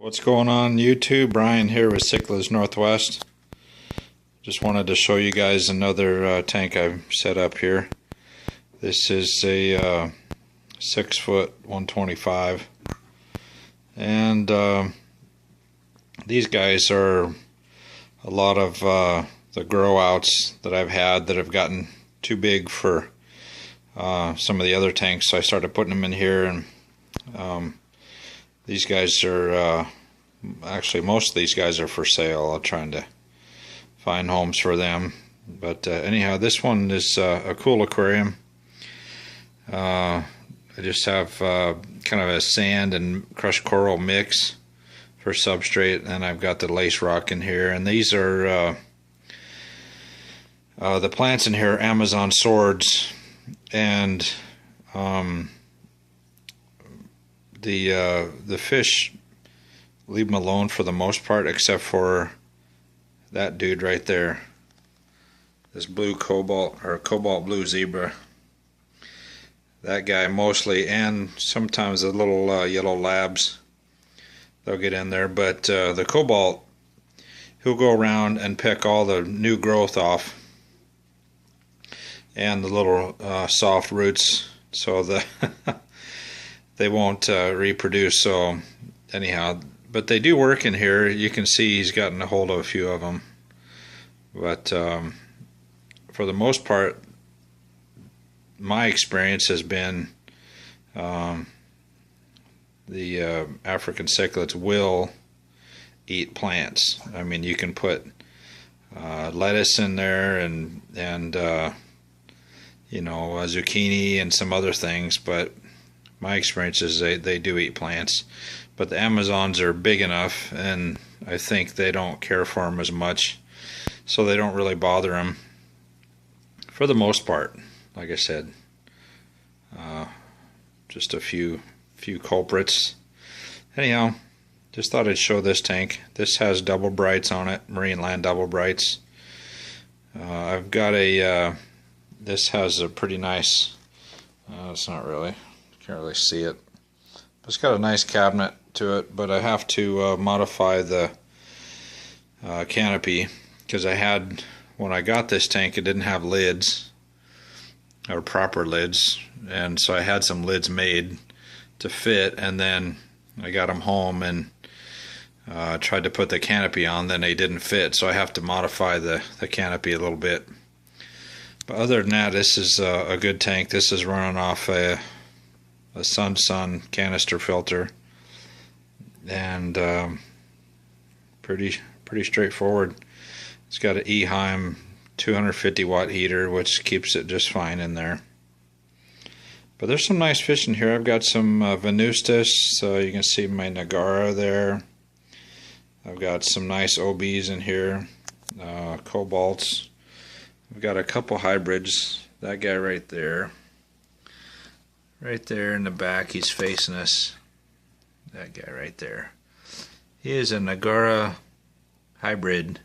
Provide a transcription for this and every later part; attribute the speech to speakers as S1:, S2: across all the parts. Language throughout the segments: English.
S1: What's going on YouTube? Brian here with Cichlid Northwest. Just wanted to show you guys another tank I've set up here. This is a 6 foot 125, and these guys are a lot of the grow outs that I've had that have gotten too big for some of the other tanks, so I started putting them in here. And these guys are actually, most of these guys are for sale. I'm trying to find homes for them, but anyhow, this one is a cool aquarium. I just have kind of a sand and crushed coral mix for substrate, and I've got the lace rock in here, and these are the plants in here are Amazon swords, and the fish, leave them alone for the most part, except for that dude right there, this blue cobalt or cobalt blue zebra. That guy mostly, and sometimes the little yellow labs, they'll get in there. But the cobalt, he'll go around and pick all the new growth off and the little soft roots, so the they won't reproduce. So anyhow, but they do work in here. You can see he's gotten a hold of a few of them, but for the most part, my experience has been the African cichlids will eat plants. I mean, you can put lettuce in there and you know, zucchini and some other things, but my experience is they do eat plants. But the Amazons are big enough, and I think they don't care for them as much, so they don't really bother them for the most part. Like I said, just a few culprits. Anyhow, just thought I'd show this tank. This has double brights on it, marine land double brights. I've got a this has a pretty nice, it's not really, can't really see it, but it's got a nice cabinet to it, but I have to modify the canopy, because I had, when I got this tank, it didn't have lids or proper lids, and so I had some lids made to fit, and then I got them home and tried to put the canopy on, then they didn't fit, so I have to modify the canopy a little bit. But other than that, this is a good tank. This is running off a Sun canister filter, and pretty straightforward. It's got an Eheim 250 watt heater, which keeps it just fine in there. But there's some nice fish in here. I've got some Venustus, so you can see my Nagara there. I've got some nice OBs in here, cobalts. I've got a couple hybrids. That guy right there in the back, he's facing us. That guy right there, he is a Nagara hybrid,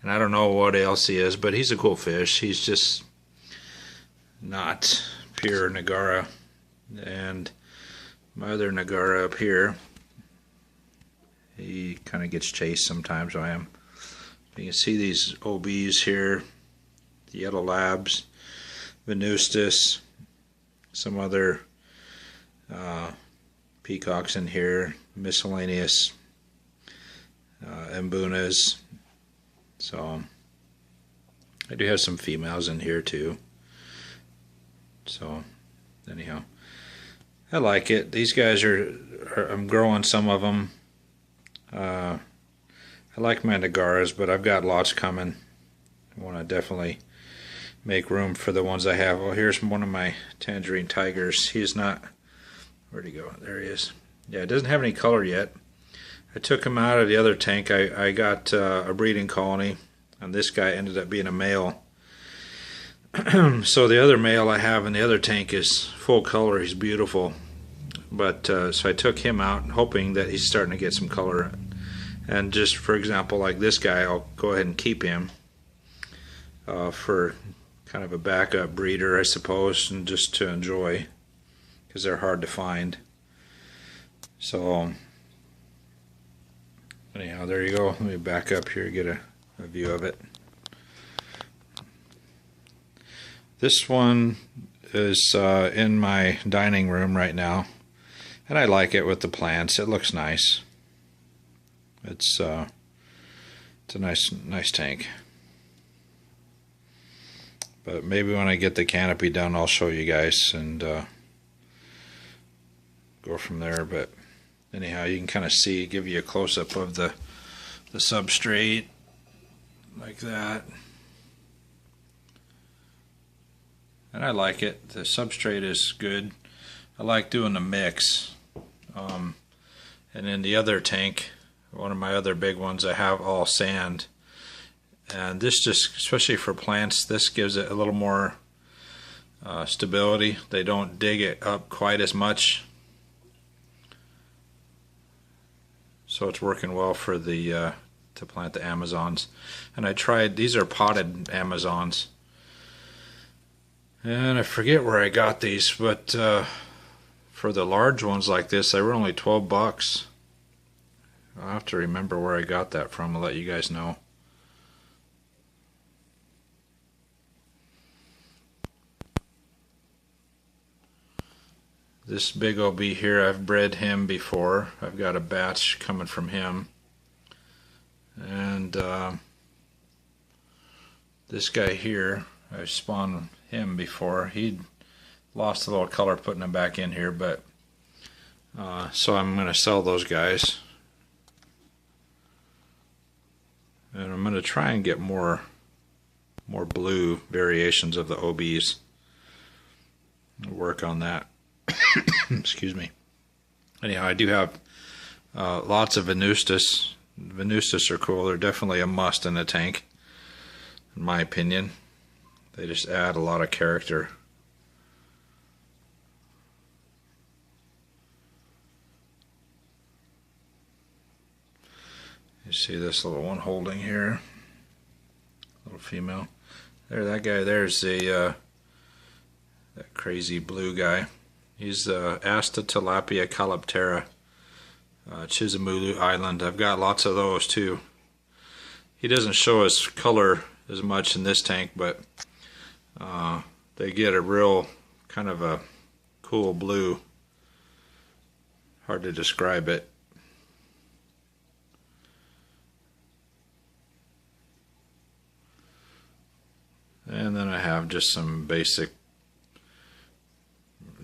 S1: and I don't know what else he is, but he's a cool fish. He's just not pure Nagara. And my other Nagara up here, he kind of gets chased sometimes by him. You can see these OBs here, the yellow labs, Venustus, some other peacocks in here, miscellaneous Mbunas. So I do have some females in here too. So anyhow, I like it. These guys are I'm growing some of them. I like my Nagaras, but I've got lots coming. I want to definitely make room for the ones I have. Well, here's one of my tangerine tigers. He's not, where'd he go? There he is. Yeah, it doesn't have any color yet. I took him out of the other tank. I got a breeding colony, and this guy ended up being a male. So the other male I have in the other tank is full color. He's beautiful. But so I took him out, hoping that he's starting to get some color. And just for example, like this guy, I'll go ahead and keep him for kind of a backup breeder, I suppose, and just to enjoy, because they're hard to find. So Anyhow, there you go. Let me back up here, get a view of it. This one is in my dining room right now, and I like it with the plants. It looks nice. It's a nice tank. But maybe when I get the canopy done, I'll show you guys and go from there. But anyhow, you can kind of see, give you a close-up of the substrate like that. And I like it. The substrate is good. I like doing the mix. And in the other tank, one of my other big ones, I have all sand. And this just, especially for plants, this gives it a little more stability. They don't dig it up quite as much. So it's working well for the to plant the Amazons. And I tried, these are potted Amazons. And I forget where I got these, but for the large ones like this, they were only 12 bucks. I'll have to remember where I got that from. I'll let you guys know. This big OB here, I've bred him before. I've got a batch coming from him. And this guy here, I've spawned him before. He'd lost a little color putting him back in here, but so I'm going to sell those guys. And I'm going to try and get more blue variations of the OBs. Work on that. Excuse me. Anyhow, I do have lots of Venustus. Venustus are cool. They're definitely a must in a tank, in my opinion. They just add a lot of character. You see this little one holding here, little female. There, that guy there's the that crazy blue guy. He's Asta tilapia calyptera, Chizamulu Island. I've got lots of those too. He doesn't show his color as much in this tank, but they get a real kind of a cool blue. Hard to describe it. And then I have just some basic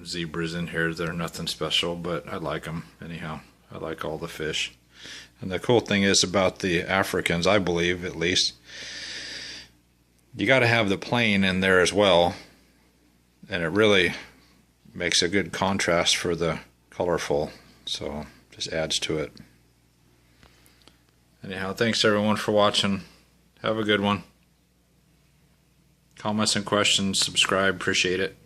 S1: zebras in here. They're nothing special, but I like them anyhow. I like all the fish. And the cool thing is about the Africans, I believe at least, you got to have the plain in there as well, and it really makes a good contrast for the colorful, so just adds to it. Anyhow, thanks everyone for watching. Have a good one. Comments and questions, subscribe, appreciate it.